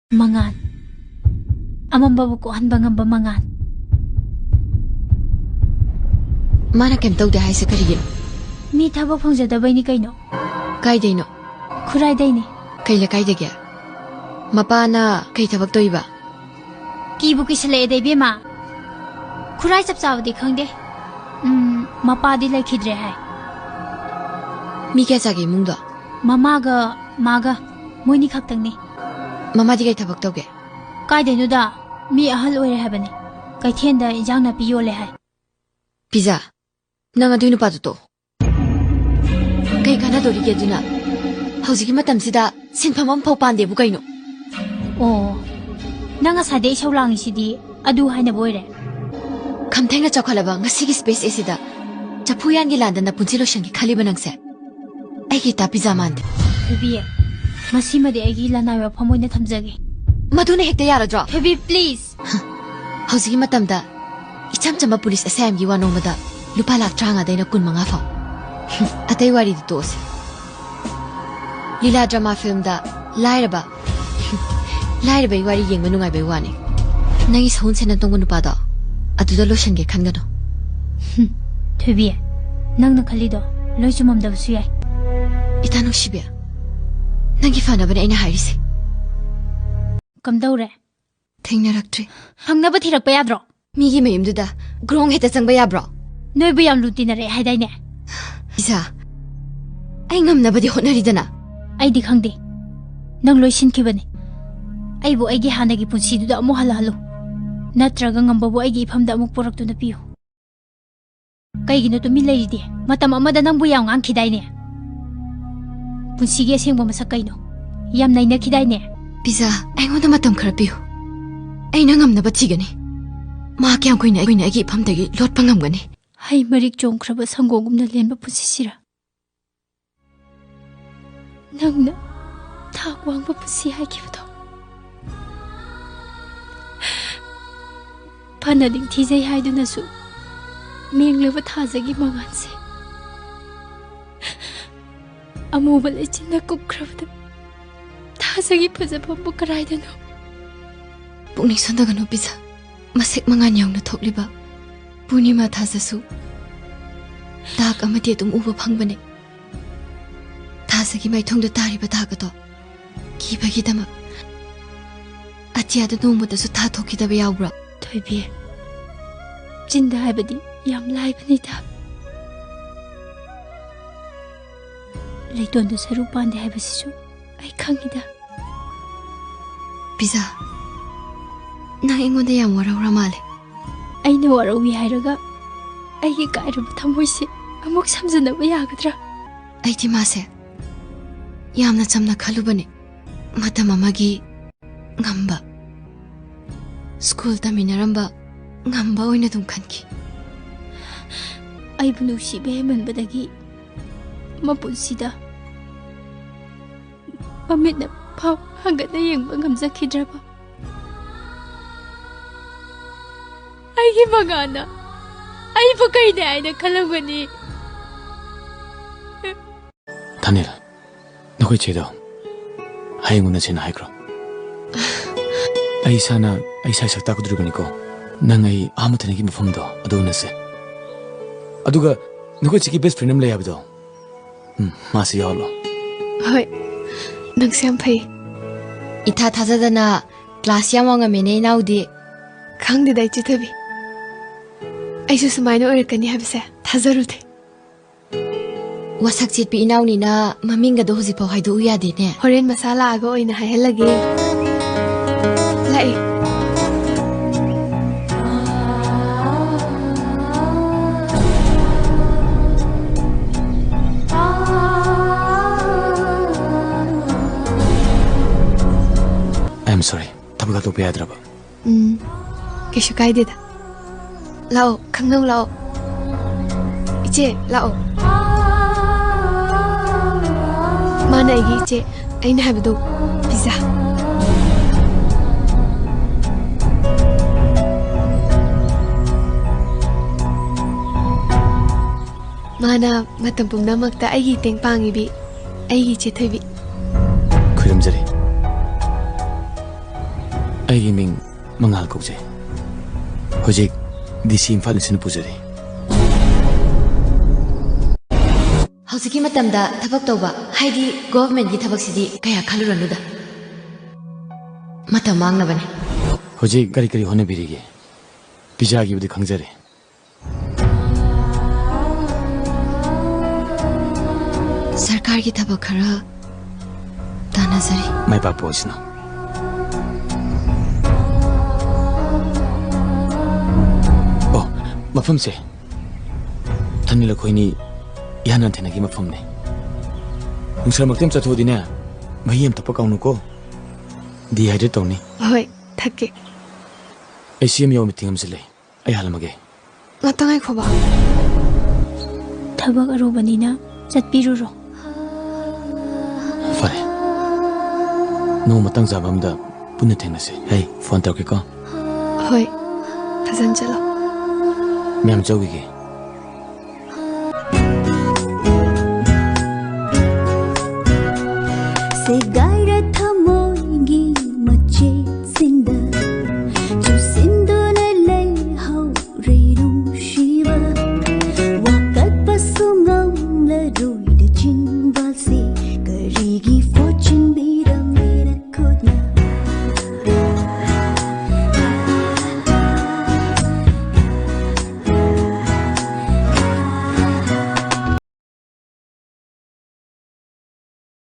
Mangan. Amamba ko hanbang mangan. Mana kem tawde hay sa karigin. Mi thaba phongjadabay ni kaino. Kaidayno. Khuraiday ni. Kaila kaidagya. Mapana kay tabak toiba. Kibu kisale day bema. Khurai chap chawdi khangde. Mapa di lai khidre hai. Mi kya chagi mungda. Mama ga moini khaktang ni. Mama di kay tabak tawge. Kaidayno da mi ahal oire habani. Kaithenda injang na piyo le hai. Pizza. Nang adui nupa to. Kay kana dori ge duna. Hauji matam sida sinphamam phau pande bu kaino. Oh. Nanga sade shaulang sidi adu haina boire. Kamthenga chakhalaba ngasigi space esida. Chapuyan gi landa na punchilo shangi khali banangse. Aigi ta pizza mande. Bibi. Masima de aigi lana wa phamoina thamjage. Maduna hekta yaradro. Bibi please. Hauji matam da icham chamba police asam gi wano mada lupa lak tranga daina kun manga fa. Atay wari di tos. Lila drama film da lairaba. Lairaba I wari yeng manungai bai wani. Nangi saun sen nantong nupa da aduda lo shange khangano. Bibi. Nangna khalido loi chumam da su yai. Itano shibya. Nangi fana bane ina hairisi. Kamdaure. Thengna raktri. Hangna ba thirak pa yadro. Migi mayum duda grong heta changba yabro. Noi bu yam lutina re haidai ne. Isa. Ai ngamna badi honari dana. Ai di khangde. Nang loi shin khibani. Ai bu ai gi hanagi punsi duda amu halalu. Natraga ngamba bu ai gi ifamda amuk porak tu na piyo. Kaigino to mi leidi. Matam amada nang bu yaw ngang khidai ne. Punsi gi asengba masak kaino. Yam naina khidai ne. Pizza, ai ngonda matam khara piyo. Ai na ngamna ba thigani. Ma kyam koina agi ifamdagi lot pangam gani. Hai marik jongkraba sangogumna lenba pusisira. Nangna thak wangba pusi haikibado. Panading thizai haidunasu mengleba thazagi maganse. Amuba lechina kupkrabda thazagi phajabambu karaidano. Pungning sondagano pizza. Masik mangan yauna thopliba. Punima thasasu. Dak amati tum uba phangbane. Thasagi mai thongda tariba thagato. Kibagi dama. Atiya da nomada su tha thokidaba yaubra. Thoibi. Jinda haibadi yam laibani da. Leiton da saru pande haibasisu ai khangida. Pizza. Nang ingonda yam warawra male. Aina warawi hairaga aigi kairaba thamoise amuk samjanaba yagadra. Aiti mase. Yamna chamna khalubane. Matam amagi ngamba. School taminaramba ngamba oina dum khanki. Ai bunu sibe manbadagi mapunsida mamina pau hangada yengba ngamjakhidraba. Aigi magana ai pakai ne aina khalagani. Daniel, nakoi chedo. Hainguna chena haikro. Ai sana ai sai sakta kudrugani ko. Nangai amatane ki mafamdo aduna se. Aduga nakoi chiki best friend am le yabdo. Masi yalo. Hoi. Nang siam phai. Itha thazadana class yamanga mene naudi. Khangde dai chithabi. Aisu sumaino oirkani habse thazarude. Wasak chitpi inauni na maminga do hoji pau haidu uyade ne. Horen masala aga oina hailage. Lai. I'm sorry. Tabaga to piadraba. Kishu kaideda. Lao, kangnau lao. Iche, lao. Mana igi iche, aina habdo pizza. Mana matam pumnamakta aigi tengpangibi, aigi che thoibi. Khuramjari. ꯑꯩꯒꯤ ꯃꯤꯡ ꯃꯉꯥꯜ ꯀꯧꯖꯩ ꯍꯧꯖꯤꯛ DC Imphal ꯏꯁꯤꯅ ꯄꯨꯖꯔꯤ ꯍꯧꯖꯤꯛꯀꯤ ꯃꯇꯝꯗ ꯊꯕꯛ ꯇꯧꯕ ꯍꯥꯏꯗꯤ ꯒꯣꯚꯔꯟꯃꯦꯟꯠꯀꯤ ꯊꯕꯛꯁꯤꯗꯤ ꯀꯌꯥ ꯈꯜꯂꯨꯔꯅꯨꯗ ꯃꯇꯝ ꯃꯥꯡꯅꯕꯅꯦ ꯍꯧꯖꯤꯛ ꯀꯔꯤ ꯀꯔꯤ ꯍꯣꯠꯅꯕꯤꯔꯤꯒꯦ ꯄꯤꯖꯥꯒꯤꯕꯨꯗꯤ ꯈꯪꯖꯔꯦ ꯁꯔꯀꯥꯔꯒꯤ ꯊꯕꯛ ꯈꯔ ꯇꯥꯟꯅꯖꯔꯤ ꯃꯥꯏ ꯄꯥꯛꯄ ꯑꯣꯏꯁꯅꯨ ꯑꯣ ꯃꯐꯝꯁꯦ ꯊꯟꯅꯤꯜ ꯑꯩꯈꯣꯏꯅꯤ ꯏꯍꯥꯟ ꯍꯟꯊꯦꯟꯅꯒꯤ ꯃꯐꯝꯅꯦ ꯅꯨꯡꯁꯥꯃꯛꯇꯤ ꯌꯥꯝ ꯆꯠꯊꯣꯛꯑꯗꯤꯅꯦ ꯃꯍꯤ ꯌꯥꯝ ꯊꯛꯄ ꯀꯥꯎꯅꯨꯀꯣ ꯗꯤꯍꯥꯏꯗ꯭ꯔꯦꯠ ꯇꯧꯅꯤ ꯍꯣꯏ ꯊꯛꯀꯦ ꯑꯩ ꯁꯤ ꯑꯃ ꯌꯧꯕ ꯃꯤꯇꯤꯡ ꯑꯃꯁꯨ ꯂꯩ ꯑꯩ ꯍꯜꯂꯝꯃꯒꯦ ꯉꯥꯛꯇꯪ ꯉꯥꯏꯈꯣꯕ ꯊꯕꯛ ꯑꯔꯨꯕꯅꯤꯅ ꯆꯠꯄꯤꯔꯨꯔꯣ ꯐꯔꯦ ꯅꯣꯡ ꯃꯇꯥꯡ ꯆꯥꯕ ꯑꯃꯗ ꯄꯨꯟꯅ ꯊꯦꯡꯅꯁꯦ ꯑꯩ ꯐꯣꯟ ꯇꯧꯔꯛꯀꯦꯀꯣ ꯍꯣꯏ ꯐꯖꯅ ꯆꯠꯂꯣ ꯃꯌꯥꯝ ꯆꯧꯈꯤꯒꯦ